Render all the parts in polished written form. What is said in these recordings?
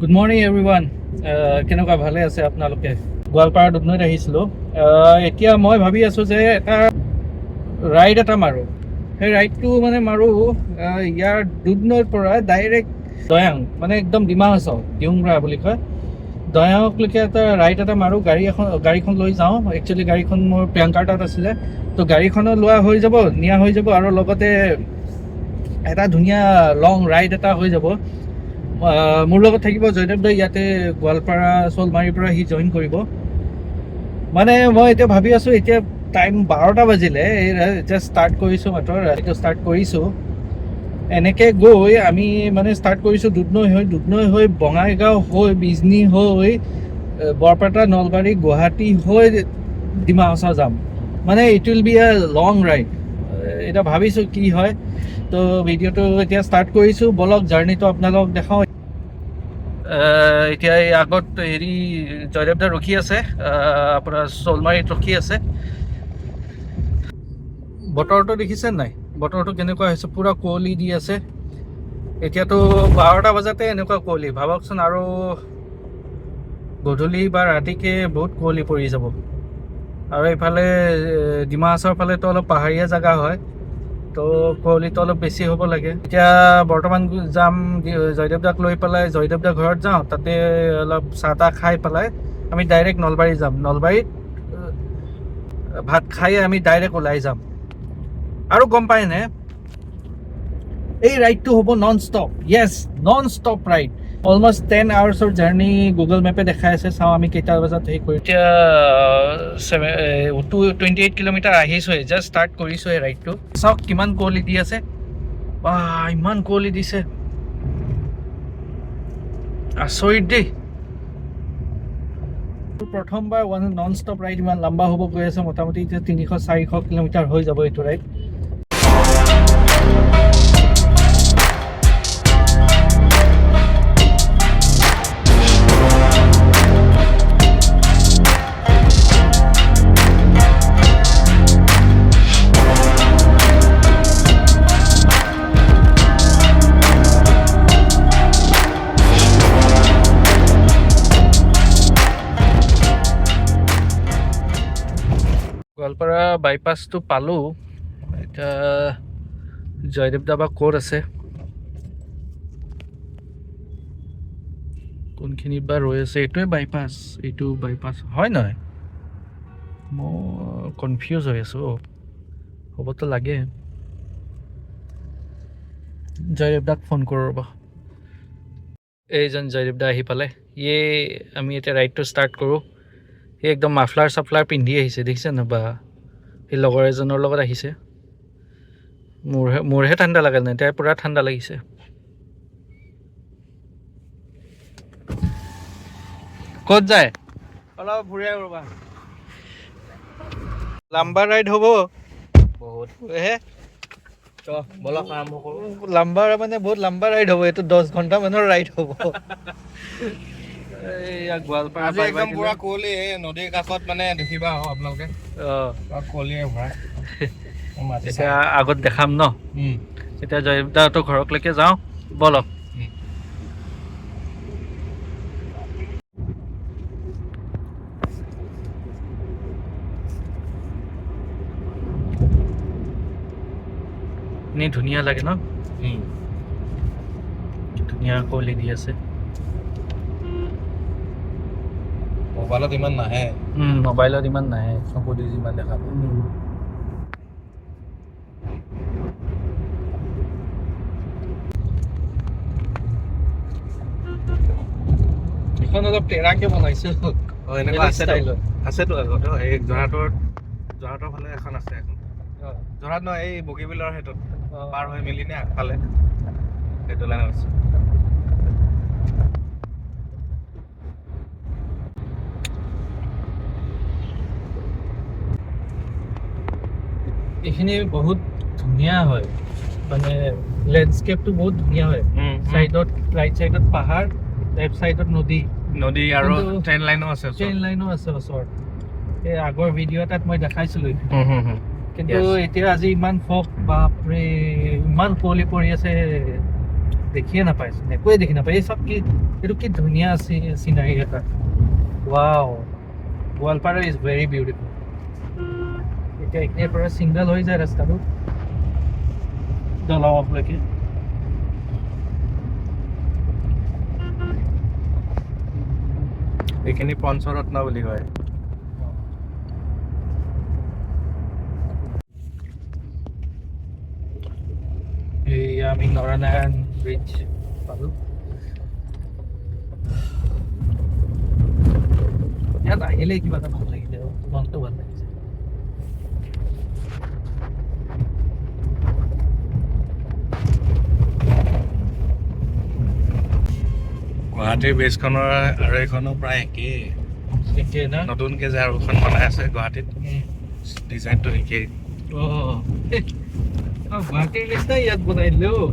Good morning everyone কেনেকুৱা ভালে আছে আপোনালোকে গোৱালপাৰা দুধনৈত আহিছিলোঁ এতিয়া মই ভাবি আছোঁ যে এটা ৰাইড এটা মাৰোঁ সেই ৰাইডটো মানে মাৰোঁ ইয়াৰ দুধনৈৰ পৰা ডাইৰেক্ট দয়াং মানে একদম ডিমা হাছাও দিউংৰা বুলি কয় দয়াংলৈকে এটা ৰাইড এটা মাৰোঁ গাড়ীখন লৈ যাওঁ একচুৱেলি গাড়ীখন মোৰ প্ৰিয়ংকাৰ তাত আছিলে তো গাড়ীখনো লোৱা হৈ যাব নিয়া হৈ যাব আৰু লগতে এটা ধুনীয়া লং ৰাইড এটা হৈ যাব মোৰ লগত থাকিব জয়দেৱ দাই ইয়াতে গোৱালপাৰা শ'লমাৰীৰ পৰা সি জইন কৰিব মানে মই এতিয়া ভাবি আছোঁ এতিয়া টাইম 12টা বাজিলে এতিয়া ষ্টাৰ্ট কৰিছোঁ মাত্ৰ ৰাইডটো ষ্টাৰ্ট কৰিছোঁ এনেকৈ গৈ আমি মানে ষ্টাৰ্ট কৰিছোঁ দুধনৈ হৈ বঙাইগাঁও হৈ বিজনী হৈ বৰপেটা নলবাৰী গুৱাহাটী হৈ ডিমা হাছাও যাম মানে it will B a long ride এতিয়া ভাবিছোঁ কি হয় তো ভিডিঅ'টো এতিয়া ষ্টাৰ্ট কৰিছোঁ বলক জাৰ্ণিটো আপোনালোকক দেখাওঁ এতিয়া এই আগত হেৰি জয়দেৱ দা ৰখি আছে আপোনাৰ শ'লমাৰীত ৰখি আছে বতৰটো দেখিছে নাই বতৰটো কেনেকুৱা হৈছে পূৰা কুঁৱলী দি আছে এতিয়াতো 12টা বজাতে এনেকুৱা কুঁৱলী ভাবকচোন আৰু গধূলি বা ৰাতিকে বহুত কুঁৱলী পৰি যাব আৰু এইফালে ডিমা হাছাওৰ ফালেতো অলপ পাহাৰীয়া জেগা হয় তো কুঁৱলীটো অলপ বেছি হ'ব লাগে এতিয়া বৰ্তমান যাম জয়দেৱ দাক লৈ পেলাই জয়দেৱ দাৰ ঘৰত যাওঁ তাতে অলপ চাহ তাহ খাই পেলাই আমি ডাইৰেক্ট নলবাৰী যাম নলবাৰীত ভাত খাই আমি ডাইৰেক্ট ওলাই যাম আৰু গম পায়নে এই ৰাইডটো হ'ব নন ষ্টপ য়েছ নন ষ্টপ ৰাইড অলমষ্ট 10 আৱাৰ্ছৰ জাৰ্ণি গুগল মেপে দেখাই আছে চাওঁ আমি কেইটা বজাত হেৰি কৰি এতিয়া 28 কিলোমিটাৰ আহিছোঁহে জাষ্ট ষ্টাৰ্ট কৰিছোঁ এই ৰাইডটো চাওক কিমান কুঁৱলী দি আছে বা ইমান কুঁৱলী দিছে আচৰিত দেই প্ৰথমবাৰ নন ষ্টপ ৰাইড ইমান লম্বা হ'ব গৈ আছে মোটামুটি এতিয়া 300-400 কিলোমিটাৰ হৈ যাব এইটো ৰাইড গোৱালপাৰা বাইপাছটো পালোঁ এতিয়া জয়দেৱ দা বা ক'ত আছে কোনখিনিত বা ৰৈ আছে এইটোৱে বাইপাছ হয় নহয় মই কনফিউজ হৈ আছোঁ হ'বতো লাগে জয়দেৱ দাক ফোন কৰোঁ ৰ'ব এইজন জয়দেৱ দা আহি পালে আমি এতিয়া ৰাইডটো ষ্টাৰ্ট কৰোঁ সি একদম মাফলাৰ চাফলাৰ পিন্ধি আহিছে দেখিছে ন বা সেই লগৰ এজনৰ লগত আহিছে মোৰহে ঠাণ্ডা লাগা নাই তাই পূৰা ঠাণ্ডা লাগিছে ক'ত যায় অলপ ঘূৰাই ৰ'বা লাম্বা ৰাইড হ'ব বহুত বলক আৰম্ভ কৰোঁ লাম্বা মানে বহুত লাম্বা ৰাইড হ'ব এইটো 10 ঘণ্টা মানৰ ৰাইড হ'ব গোৱালপাৰা একদম পুৰা কুঁৱলী নদীৰ কাষত মানে দেখিবা আপোনালোকে কুঁৱলীয়ে ভৰা এতিয়া আগত দেখাম ন এতিয়া জয়দেৱ দাহঁতৰ ঘৰলৈকে যাওঁ বলক এনেই ধুনীয়া লাগে ন ধুনীয়া কুঁৱলী দি আছে মোবাইলত ইমান নাহে চকু দি যিমান দেখা এখন অলপ টেৰাকে বনাইছে এনেকুৱা আছেতো আগতে এই যোৰহাটৰ ফালে এখন আছে এখন যোৰহাট নহয় এই বগীবিলৰ সেইটোত পাৰ হৈ মেলি নে আগফালে সেইটো লাইন আছে এইখিনি বহুত ধুনীয়া হয় মানে লেণ্ডস্কেপটো বহুত ধুনীয়া হয় চাইডত ৰাইট চাইডত পাহাৰ লেফ্ট চাইডত নদী আৰু ট্ৰেইন লাইনো আছে ওচৰত এই আগৰ ভিডিঅ' এটাত মই দেখাইছিলোঁ কিন্তু এতিয়া আজি ইমান ফগ বাপৰে ইমান কুঁৱলী পৰি আছে দেখিয়ে নাপাইচোন, একোৱে দেখি নাপায়। এই চব কি, এইটো কি ধুনীয়া চিনাৰী এটা। Wow, Goalpara is very beautiful. এতিয়া এইখিনিৰ পৰা ছিংগল হৈ যায় ৰাস্তাটো দলঙলৈকে। এইখিনি পঞ্চৰত্ন বুলি কয়। এই আমি নৰনাৰায়ণ ব্ৰিজ পালোঁ। ইয়াত আহিলে কিবা এটা ভাল লাগিছে, মনটো ভাল লাগিছে। গুৱাহাটীৰ বেছখনৰ আৰু এইখনো প্ৰায় একেই। একেই না? নতুনকৈ যে আৰু এখন বনাই আছে গুৱাহাটীত, ডিজাইনটো একেই। গুৱাহাটীৰ নিচিনাই ইয়াত বনাই দিলে অ'।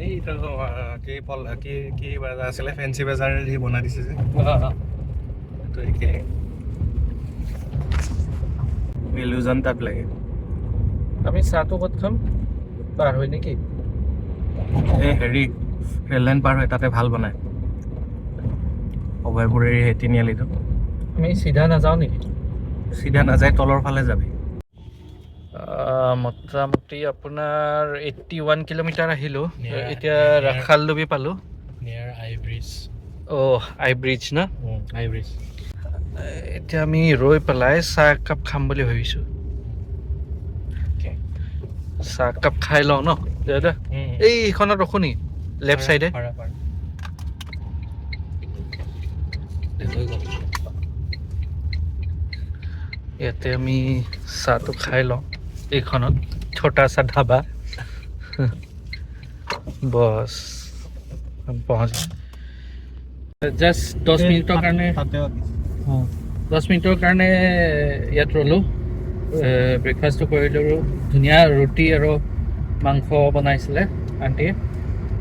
এইটো কি বজাৰ আছিলে, ফেঞ্চি বজাৰেদি বনাই দিছে যে, সেইটো একেই। ইলুজন তাত লাগে। আমি চাহটো ক'ত খাম? পাৰ হয় নেকি? এই হেৰি ৰেল লাইন পাৰ হয়, তাতে ভাল বনায় অভয়পুৰীৰ সেই তিনিআলিটো। আমি চিধা নাযাওঁ নেকি? চিধা নাযায়, তলৰ ফালে যাবি। মোটামুটি আপোনাৰ 81 কিলোমিটাৰ আহিলোঁ। এতিয়া ৰাখালডুবি পালোঁ। নিয়াৰ আই ব্ৰিজ। আই ব্ৰিজ না? আই ব্ৰিজ। এতিয়া আমি ৰৈ পেলাই চাহ একাপ খাম বুলি ভাবিছোঁ। চাহ একাপ খাই লওঁ ন দাদা? এইখনত ৰখো নি? লেফ্ট চাইডে। ইয়াতে আমি চাহটো খাই লওঁ এইখনত, ছোটা চা ধাবা। বছ পहुঁচ জাষ্ট 10 মিনিটৰ কাৰণে, 10 মিনিটৰ কাৰণে ইয়াত ৰ'লোঁ। ব্ৰেকফাষ্টটো কৰিলোঁ। ধুনীয়া ৰুটি আৰু মাংস বনাইছিলে আণ্টিয়ে,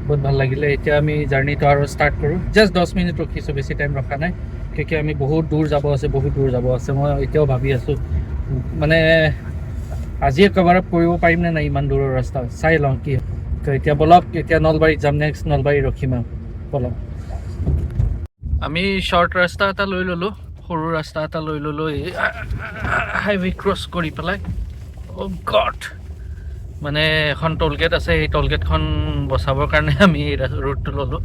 বহুত ভাল লাগিলে। এতিয়া আমি জাৰ্ণিটো আৰু ষ্টাৰ্ট কৰোঁ। জাষ্ট 10 মিনিট ৰখিছোঁ, বেছি টাইম ৰখা নাই, কিয় আমি বহুত দূৰ যাব আছে। মই এতিয়াও ভাবি আছোঁ মানে আজিয়ে কভাৰ আপ কৰিব পাৰিম নে নাই ইমান দূৰৰ ৰাস্তা, চাই লওঁ কি। তো এতিয়া বলক, এতিয়া নলবাৰীত যাম, নেক্সট নলবাৰী ৰখিম আৰু বলক। আমি শ্বৰ্ট ৰাস্তা এটা লৈ ল'লোঁ, সৰু ৰাস্তা এটা লৈ ল'লোঁ এই হাইৱে ক্ৰছ কৰি পেলাই। অ' গড, মানে এখন টোলগেট আছে, সেই টোলগেটখন বচাবৰ কাৰণে আমি এই ৰুটটো ল'লোঁ।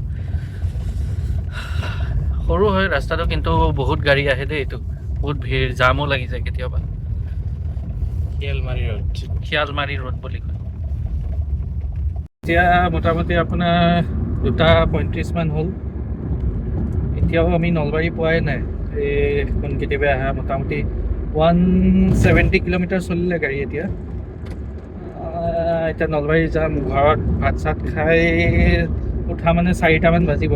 সৰু হয় ৰাস্তাটো, কিন্তু বহুত গাড়ী আহে দেই। এইটো বহুত ভিৰ, জামো লাগি যায় কেতিয়াবা। শিয়ালমাৰী ৰোড বুলি কয়। এতিয়া মোটামুটি আপোনাৰ 2:35 মান হ'ল। এতিয়াও আমি নলবাৰী পোৱাই নাই। এইখন কেতিয়াবা আহা মোটামুটি 170 কিলোমিটাৰ চলিলে গাড়ী এতিয়া। এতিয়া নলবাৰী যাম, ঘৰত ভাত চাত খাই উঠা মানে 4টামান বাজিব।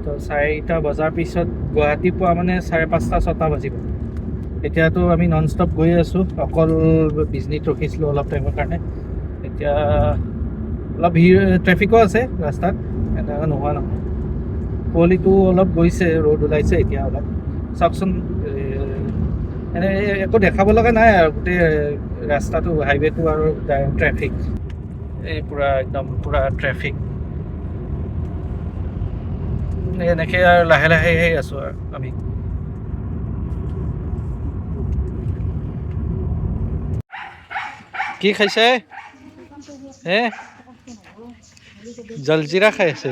তো 4টা বজাৰ পিছত গুৱাহাটী পোৱা মানে 5:30-6টা বাজিব। এতিয়াতো আমি নন ষ্টপ গৈ আছোঁ, অকল বিজনীত ৰখিছিলোঁ অলপ টাইমৰ কাৰণে। এতিয়া অলপ ভিৰ, ট্ৰেফিকো আছে ৰাস্তাত, এনেকুৱা নোহোৱা নহয়। কুঁৱলীটো অলপ গৈছে, ৰ'দ ওলাইছে এতিয়া অলপ। চাওকচোন, এনে একো দেখাব লগা নাই আৰু, গোটেই ৰাস্তাটো, হাইৱেটো আৰু ট্ৰেফিক, এই পূৰা একদম পূৰা ট্ৰেফিক। এনেকৈ আৰু লাহে লাহে আছোঁ আৰু আমি। কি খাইছে হে? জলজিৰা খাই আছে,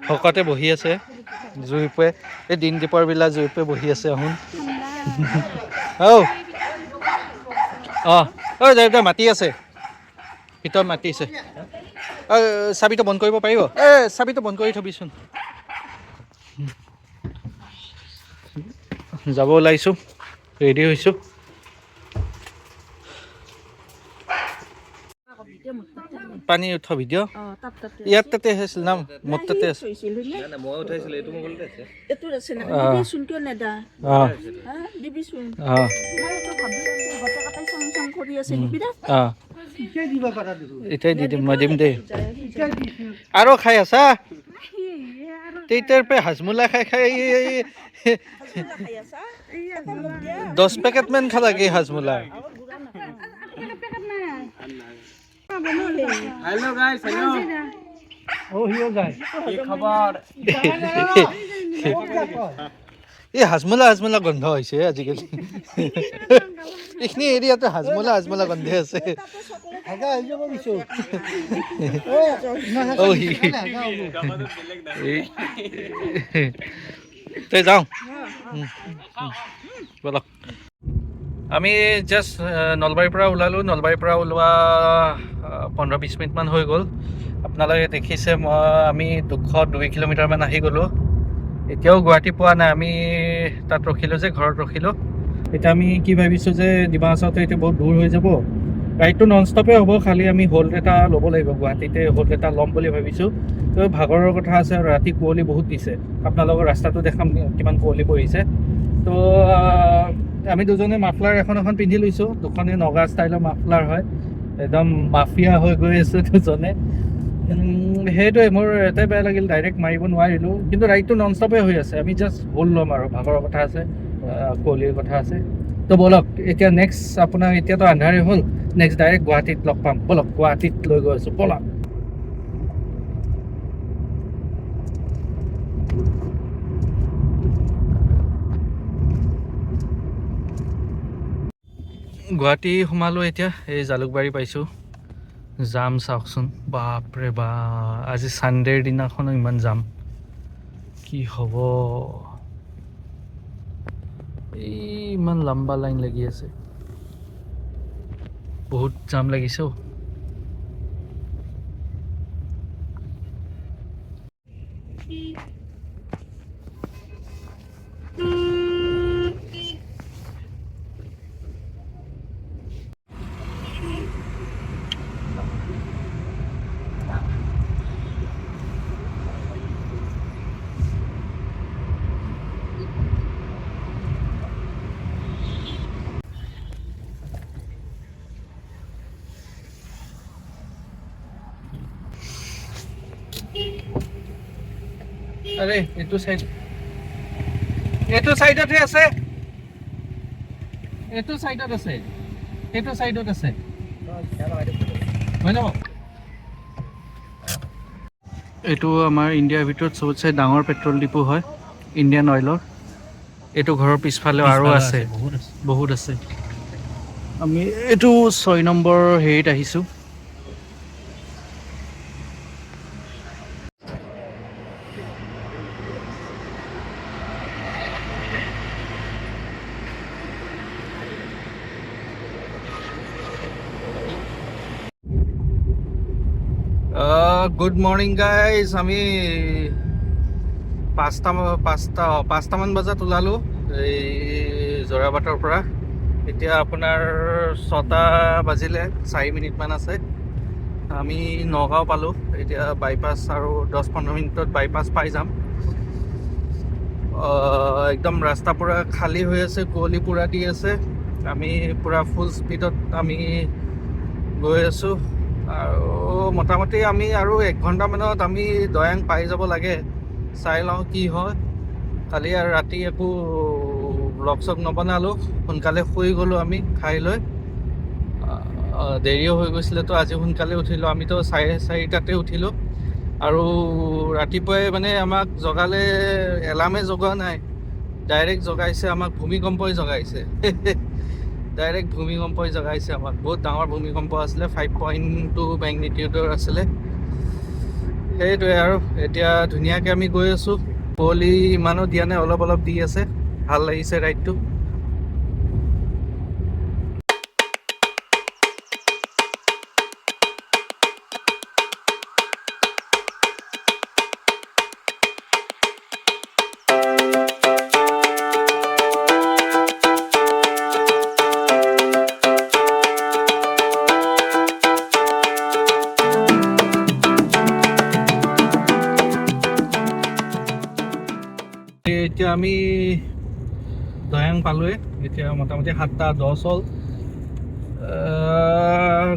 ভকতে বহি আছে জুইপে। এই দিন দীপৰ বিলা জুইপে বহি আছে আহোন। অঁ মাতি আছে, ভিতৰত মাতিছে। চাবিটো বন্ধ কৰিব পাৰিব? চাবিটো বন্ধ কৰি থবিচোন। যাব ওলাইছোঁ, ৰেডি হৈছোঁ। পানী উঠা ভিডিঅ' ইয়াত তাতে আছিল নাম, মোৰ তাতে আছে। এতিয়াই দি দিম, মই দিম দেই। আৰু খাই আছা? তেতিয়াৰ পৰা হাজমোলা খাই 10 পেকেট মান খালা কি হাজমোলা? हेलो गाइस हेलो ओ हियो যায় কি খবৰ এই হাজমলা গন্ধ হৈছে আজিকালি এইখিনি এৰিয়াতে হাজমলা গন্ধে আছে তই যাওঁ বলক আমি জাষ্ট নলবাৰীৰ পৰা ওলালোঁ নলবাৰীৰ পৰা ওলোৱা 15-20 মিনিটমান হৈ গ'ল আপোনালোকে দেখিছে আমি 202 কিলোমিটাৰমান আহি গ'লোঁ এতিয়াও গুৱাহাটী পোৱা নাই আমি তাত ৰখিলোঁ যে ঘৰত ৰখিলোঁ এতিয়া আমি কি ভাবিছোঁ যে ডিমা হাছাওটো এতিয়া বহুত দূৰ হৈ যাব ৰাইডটো নন ষ্টপে হ'ব খালি আমি হোল্ড এটা ল'ব লাগিব গুৱাহাটীতে হোল্ড এটা ল'ম বুলি ভাবিছোঁ তো ভাগৰৰ কথা আছে আৰু ৰাতি কুঁৱলী বহুত দিছে আপোনালোকৰ ৰাস্তাটো দেখাম কিমান কুঁৱলী পৰিছে তো আমি দুজনে মাফলাৰ এখন পিন্ধি লৈছোঁ দুখনে নগা ষ্টাইলৰ মাফলাৰ হয় একদম মাফিয়া হৈ গৈ আছোঁ দুজনে সেইটোৱে মোৰ এটাই বেয়া লাগিল ডাইৰেক্ট মাৰিব নোৱাৰিলোঁ কিন্তু ৰাইডটো নন ষ্টপে হৈ আছে আমি জাষ্ট হোল্ড ল'ম আৰু ভাগৰৰ কথা আছে কুঁৱলীৰ কথা আছে তো বলক এতিয়া নেক্সট আপোনাৰ এতিয়াতো আন্ধাৰে হ'ল নেক্সট ডাইৰেক্ট গুৱাহাটীত লগ পাম বলক গুৱাহাটীত লৈ গৈ আছোঁ বলক গুৱাহাটী সোমালোঁ এতিয়া এই জালুকবাৰী পাইছোঁ জাম চাওকচোন বাপৰে বা আজি ছানডেৰ দিনাখনো ইমান জাম কি হ'ব এই ইমান লম্বা লাইন লাগি আছে বহুত জাম লাগিছে আরে এইটো সাইডতে আছে এইটো সাইডত আছে এইটো সাইডত আছে হয় ন এইটো আমাৰ ইণ্ডিয়াৰ ভিতৰত সবতছে ডাঙৰ পেট্ৰল ডিপো হয় ইণ্ডিয়ান অইলৰ এইটো ঘৰৰ পিছফালে আৰু আছে বহুত আছে আমি এইটো 6 নম্বৰ হেৰিত আহিছোঁ গুড মৰ্নিং গাইজ আমি 5টামান বজাত ওলালোঁ এই জোৰাবাটৰ পৰা এতিয়া আপোনাৰ 6টা বাজিলে 4 মিনিটমান আছে আমি নগাঁও পালোঁ এতিয়া বাইপাছ আৰু 10-15 মিনিটত বাইপাছ পাই যাম একদম ৰাস্তা পূৰা খালী হৈ আছে কুঁৱলী পূৰা দি আছে আমি পূৰা ফুল স্পীডত আমি গৈ আছোঁ আৰু মোটামুটি আমি আৰু 1 ঘণ্টামানত আমি দয়াং পাই যাব লাগে চাই লওঁ কি হয় কালি আৰু ৰাতি একো ব্লগ চগ নবনালোঁ সোনকালে শুই গ'লোঁ আমি খাই লৈ দেৰিও হৈ গৈছিলে তো আজি সোনকালে উঠিলোঁ আমিতো 4:30টাতে উঠিলোঁ আৰু ৰাতিপুৱাই মানে আমাক জগালে এলাৰ্মে জগোৱা নাই ডাইৰেক্ট জগাইছে আমাক ভূমিকম্পই জগাইছে ডাইৰেক্ট ভূমিকম্পই জগাইছে আমাক বহুত ডাঙৰ ভূমিকম্প আছিলে 5.2 মেগনিটিউডৰ আছিলে সেইটোৱে আৰু এতিয়া ধুনীয়াকৈ আমি গৈ আছোঁ কুঁৱলী ইমানো দিয়া নাই অলপ দি আছে ভাল লাগিছে ৰাইডটো এতিয়া আমি দয়াং পালোঁৱে এতিয়া মোটামুটি 7:10 হ'ল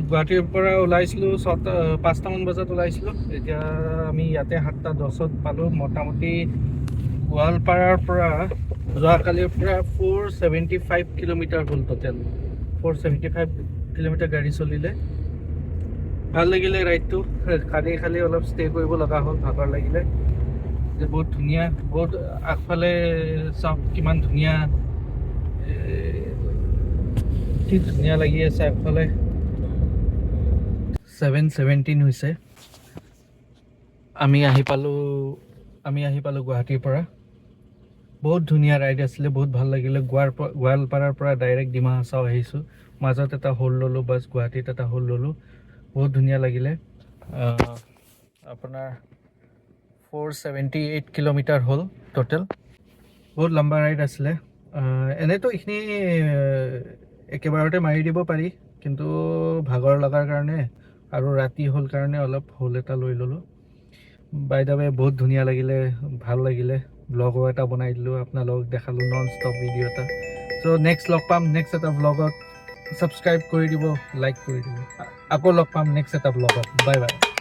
গুৱাহাটীৰ পৰা ওলাইছিলোঁ 5টামান বজাত ওলাইছিলোঁ এতিয়া আমি ইয়াতে 7:10ত পালোঁ মোটামুটি গোৱালপাৰাৰ পৰা যোৱাকালিৰ পৰা 475 কিলোমিটাৰ হ'ল টোটেল 475 কিলোমিটাৰ গাড়ী চলিলে ভাল লাগিলে ৰাইডটো খালি অলপ ষ্টে কৰিব লগা হ'ল ভাগৰ লাগিলে যে বহুত ধুনীয়া বহুত আগফালে চাওক কিমান ধুনীয়া কি ধুনীয়া লাগি আছে আগফালে 7:17 হৈছে আমি আহি পালোঁ গুৱাহাটীৰ পৰা বহুত ধুনীয়া ৰাইড আছিলে বহুত ভাল লাগিলে গোৱালপাৰাৰ পৰা ডাইৰেক্ট ডিমা হাছাও আহিছোঁ মাজত এটা হোল্ড ল'লোঁ বাছ গুৱাহাটীত এটা হোল্ড ল'লোঁ বহুত ধুনীয়া লাগিলে আপোনাৰ 478 কিলোমিটাৰ হ'ল টোটেল বহুত লম্বা ৰাইড আছিলে এনেতো এইখিনি একেবাৰতে মাৰি দিব পাৰি কিন্তু ভাগৰ লগাৰ কাৰণে আৰু ৰাতি হ'ল কাৰণে অলপ হোল্ড এটা লৈ ল'লোঁ বাই দ্য ৱে বহুত ধুনীয়া লাগিলে ভাল লাগিলে ব্লগো এটা বনাই দিলোঁ আপোনালোকক দেখালোঁ নন ষ্টপ ভিডিঅ' এটা চ' নেক্সট লগ পাম নেক্সট এটা ব্লগত ছাবস্ক্ৰাইব কৰি দিব লাইক কৰি দিব আকৌ লগ পাম নেক্সট এটা ব্লগত বাই বাই